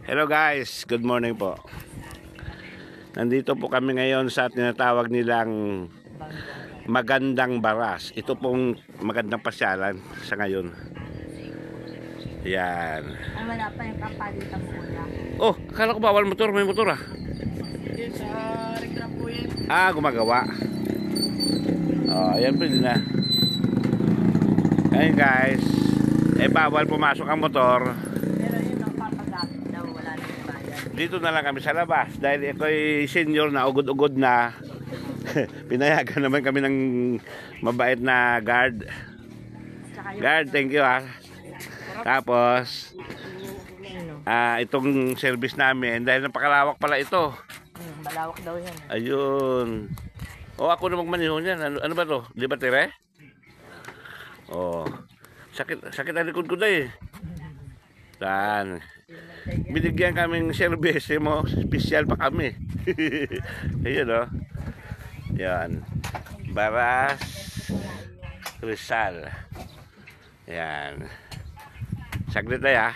Hello guys, good morning po. Nandito po kami ngayon sa tinatawag nilang Magandang Baras. Ito pong magandang pasyalan sa ngayon. Yan. Ay, wala pa yung kapalitan muna. Oh, akala ko bawal motor, may motor ah. Yes, reclam po yan. Ah, gumagawa. Oh, ayan po din na. Ayun guys, bawal pumasok ang motor. Pero yun ang papagamit daw, wala nang bayad. Dito na lang kami sa labas dahil ako'y senior na, ugod-ugod na. Pinayagan naman kami ng mabait na guard. Guard, thank you ha. Tapos itong service namin dahil napakalawak pala ito. Malawak daw yan. Ayun. O ako na magmaniho niyan. Ano ba to? Di ba tire? Oh. Sakit ang likod ko na eh. Saan? Binigyan kaming service mo. Special pa kami. Ayun o. Yan. Baras Rizal. Yan. Saglit na ya.